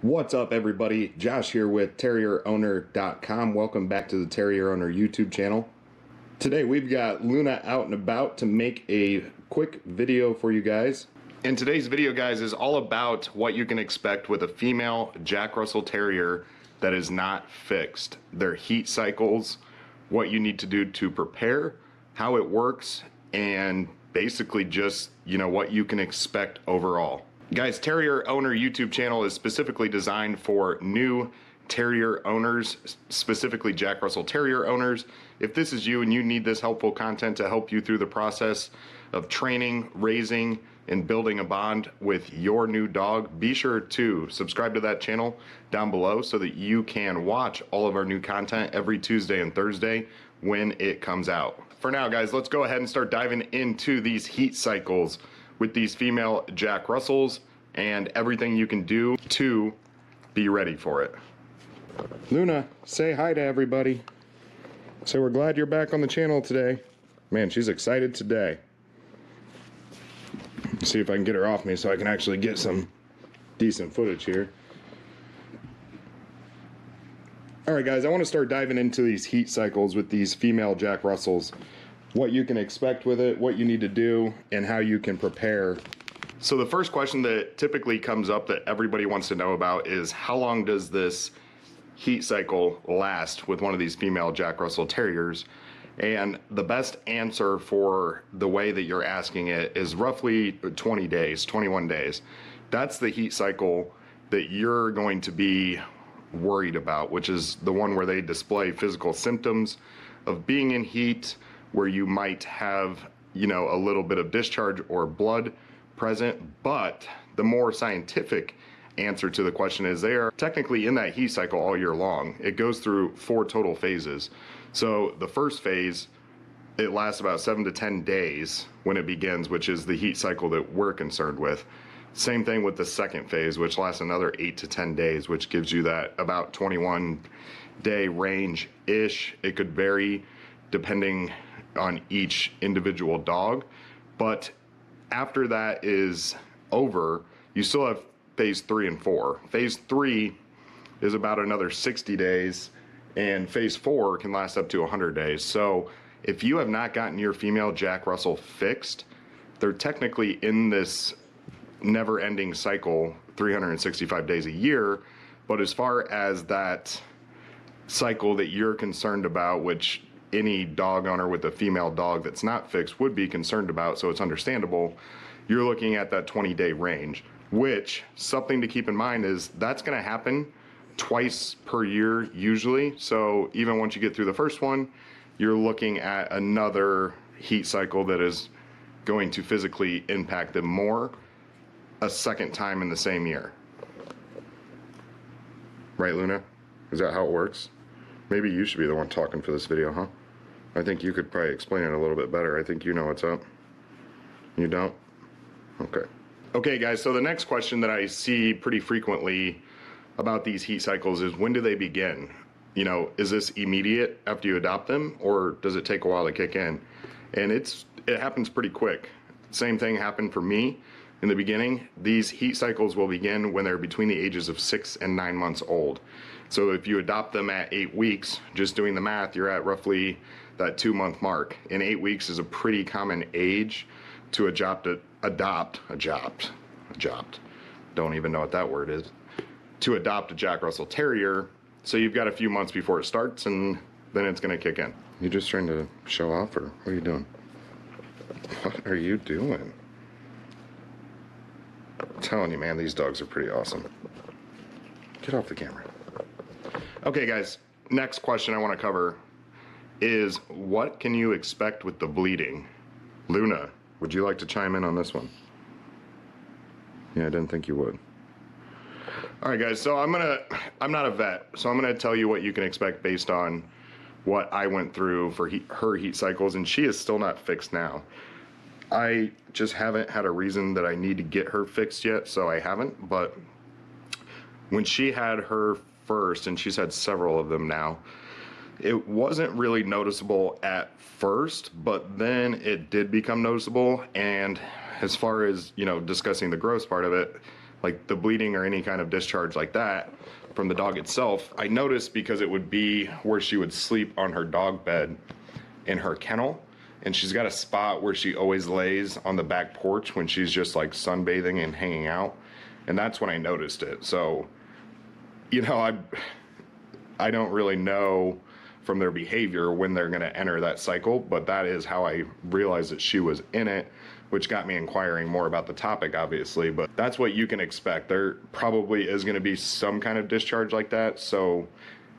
What's up, everybody? Josh here with TerrierOwner.com. Welcome back to the Terrier Owner YouTube channel. Today we've got Luna out and about to make a quick video for you guys. And today's video, guys, is all about what you can expect with a female Jack Russell Terrier that is not fixed. Their heat cycles, what you need to do to prepare, how it works, and basically just, what you can expect overall. Guys, Terrier Owner YouTube channel is specifically designed for new Terrier owners, specifically Jack Russell Terrier owners. If this is you and you need this helpful content to help you through the process of training, raising, and building a bond with your new dog, be sure to subscribe to that channel down below so that you can watch all of our new content every Tuesday and Thursday when it comes out. For now, guys, let's go ahead and start diving into these heat cycles with these female Jack Russells and everything you can do to be ready for it. Luna, say hi to everybody. So we're glad you're back on the channel today. Man, she's excited today. Let's see if I can get her off me so I can actually get some decent footage here. Alright guys, I want to start diving into these heat cycles with these female Jack Russells. What you can expect with it, what you need to do, and how you can prepare. So the first question that typically comes up that everybody wants to know about is how long does this heat cycle last with one of these female Jack Russell Terriers? And the best answer for the way that you're asking it is roughly 20 days, 21 days. That's the heat cycle that you're going to be worried about, which is the one where they display physical symptoms of being in heat, where you might have, a little bit of discharge or blood present. But the more scientific answer to the question is they are technically in that heat cycle all year long. It goes through 4 total phases. So the first phase, it lasts about 7 to 10 days when it begins, which is the heat cycle that we're concerned with. Same thing with the second phase, which lasts another 8 to 10 days, which gives you that about 21-day range-ish. It could vary depending on each individual dog. But after that is over, you still have phase 3 and 4. Phase 3 is about another 60 days, and phase 4 can last up to 100 days. So if you have not gotten your female Jack Russell fixed, they're technically in this never-ending cycle 365 days a year. But as far as that cycle that you're concerned about, which any dog owner with a female dog that's not fixed would be concerned about, so it's understandable, you're looking at that 20-day range, which, something to keep in mind is that's going to happen twice per year usually. So even once you get through the first one, you're looking at another heat cycle that is going to physically impact them more a second time in the same year. Right, Luna? Is that how it works? Maybe you should be the one talking for this video, huh? I think you could probably explain it a little bit better. I think you know what's up. You don't? Okay. Okay, guys, so the next question that I see pretty frequently about these heat cycles is, when do they begin? Is this immediate after you adopt them, or does it take a while to kick in? And it happens pretty quick. Same thing happened for me in the beginning. These heat cycles will begin when they're between the ages of 6 and 9 months old. So if you adopt them at 8 weeks, just doing the math, you're at roughly that 2-month mark. And 8 weeks is a pretty common age to adopt, don't even know what that word is, to adopt a Jack Russell Terrier. So you've got a few months before it starts, and then it's going to kick in. You just trying to show off, or what are you doing? What are you doing? I'm telling you, man, these dogs are pretty awesome. Get off the camera. Okay, guys, next question I want to cover is, what can you expect with the bleeding? Luna, would you like to chime in on this one? Yeah, I didn't think you would. All right, guys, so I'm not a vet, so I'm gonna tell you what you can expect based on what I went through for her heat cycles, and she is still not fixed now. I just haven't had a reason that I need to get her fixed yet, so I haven't. But when she had her first, and she's had several of them now, it wasn't really noticeable at first, but then it did become noticeable. And as far as, discussing the gross part of it, like the bleeding or any kind of discharge like that from the dog itself, I noticed because it would be where she would sleep on her dog bed in her kennel. And she's got a spot where she always lays on the back porch when she's just like sunbathing and hanging out. And that's when I noticed it. So, you know, I don't really know from their behavior when they're going to enter that cycle, but that is how I realized that she was in it, which got me inquiring more about the topic, obviously. But that's what you can expect. There probably is going to be some kind of discharge like that. So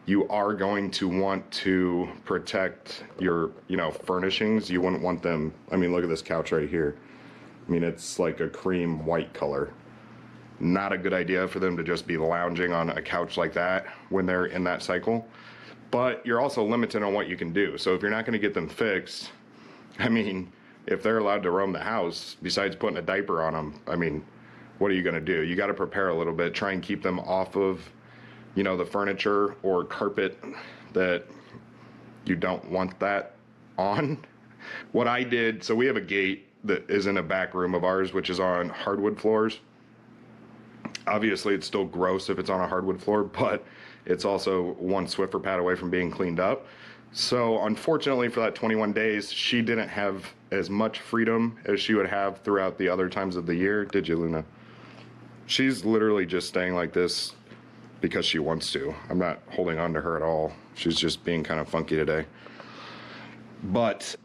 you are going to want to protect your, you know, furnishings. You wouldn't want them, I mean, look at this couch right here. I mean, it's like a cream white color. Not a good idea for them to just be lounging on a couch like that when they're in that cycle. But you're also limited on what you can do. So if you're not going to get them fixed, I mean, if they're allowed to roam the house, besides putting a diaper on them, I mean, what are you going to do? You got to prepare a little bit, try and keep them off of, you know, the furniture or carpet that you don't want that on. What I did, so we have a gate that is in a back room of ours, which is on hardwood floors. Obviously, it's still gross if it's on a hardwood floor, but it's also one Swiffer pad away from being cleaned up. So unfortunately for that 21 days, she didn't have as much freedom as she would have throughout the other times of the year. Did you, Luna? She's literally just staying like this because she wants to. I'm not holding on to her at all. She's just being kind of funky today. But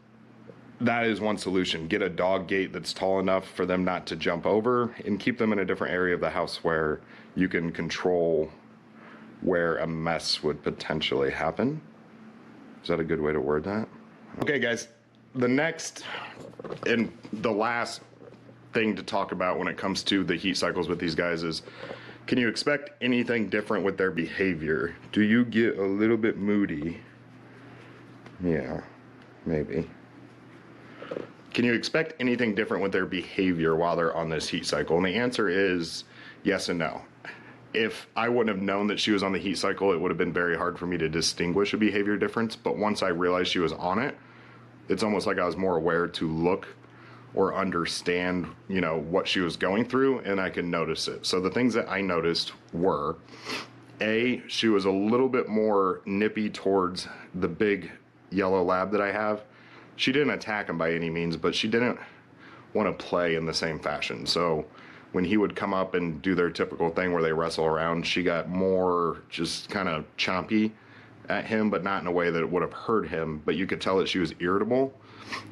that is one solution. Get a dog gate that's tall enough for them not to jump over, and keep them in a different area of the house where you can control where a mess would potentially happen. Is that a good way to word that? Okay, guys, the next and the last thing to talk about when it comes to the heat cycles with these guys is, can you expect anything different with their behavior? Do you get a little bit moody? Yeah, maybe. Can you expect anything different with their behavior while they're on this heat cycle? And the answer is yes and no. If I wouldn't have known that she was on the heat cycle, it would have been very hard for me to distinguish a behavior difference. But once I realized she was on it, it's almost like I was more aware to look or understand, you know, what she was going through, and I could notice it. So the things that I noticed were, A, she was a little bit more nippy towards the big yellow lab that I have. She didn't attack him by any means, but she didn't want to play in the same fashion. So when he would come up and do their typical thing where they wrestle around, she got more just kind of chompy at him, but not in a way that it would have hurt him. But you could tell that she was irritable,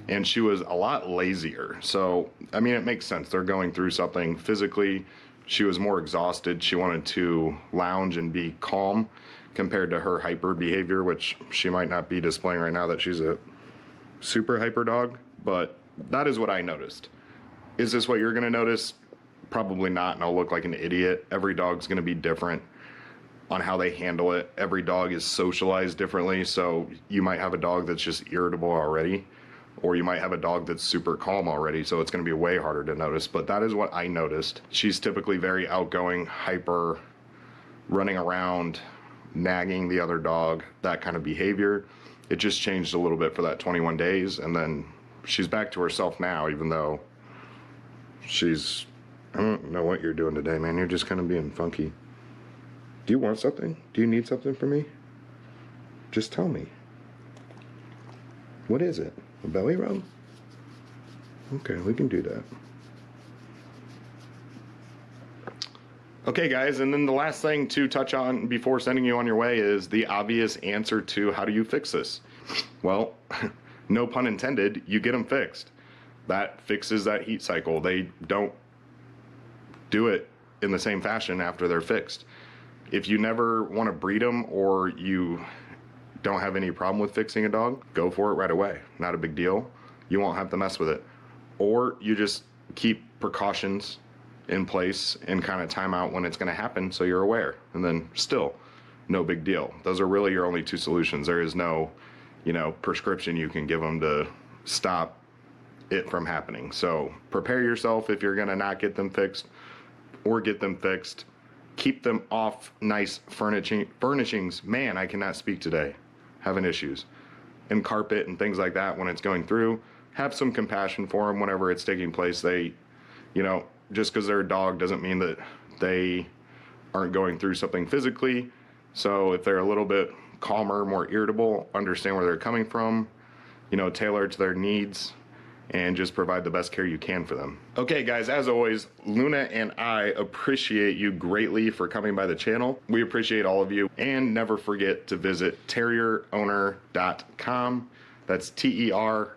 and she was a lot lazier. So, I mean, it makes sense. They're going through something physically. She was more exhausted. She wanted to lounge and be calm compared to her hyper behavior, which she might not be displaying right now that she's a super hyper dog, but that is what I noticed. Is this what you're going to notice? Probably not, and I'll look like an idiot. Every dog's going to be different on how they handle it. Every dog is socialized differently, so you might have a dog that's just irritable already, or you might have a dog that's super calm already, so it's going to be way harder to notice. But that is what I noticed. She's typically very outgoing, hyper, running around, nagging the other dog, that kind of behavior. It just changed a little bit for that 21 days, and then she's back to herself now, even though she's, I don't know what you're doing today, man. You're just kind of being funky. Do you want something? Do you need something from me? Just tell me. What is it? A belly rub? Okay, we can do that. Okay, guys, and then the last thing to touch on before sending you on your way is the obvious answer to how do you fix this? Well, no pun intended, you get them fixed. That fixes that heat cycle. They don't do it in the same fashion after they're fixed. If you never want to breed them, or you don't have any problem with fixing a dog, go for it right away. Not a big deal. You won't have to mess with it. Or you just keep precautions in place and kind of time out when it's going to happen so you're aware, and then still no big deal. Those are really your only two solutions. There is no, you know, prescription you can give them to stop it from happening. So prepare yourself if you're going to not get them fixed, or get them fixed. Keep them off nice furnishings. Man, I cannot speak today. Having issues. And carpet and things like that when it's going through. Have some compassion for them whenever it's taking place. They, you know, just because they're a dog doesn't mean that they aren't going through something physically. So if they're a little bit calmer, more irritable, understand where they're coming from, you know, tailor to their needs, and just provide the best care you can for them. Okay guys, as always, Luna and I appreciate you greatly for coming by the channel. We appreciate all of you, and never forget to visit terrierowner.com. That's TERRIER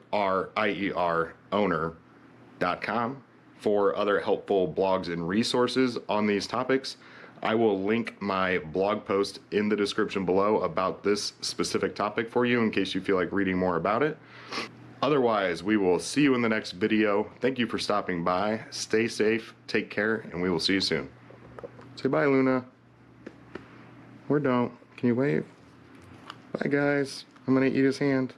owner.com for other helpful blogs and resources on these topics. I will link my blog post in the description below about this specific topic for you in case you feel like reading more about it. Otherwise, we will see you in the next video. Thank you for stopping by. Stay safe, take care, and we will see you soon. Say bye, Luna. Or don't. Can you wave? Bye, guys. I'm gonna eat his hand.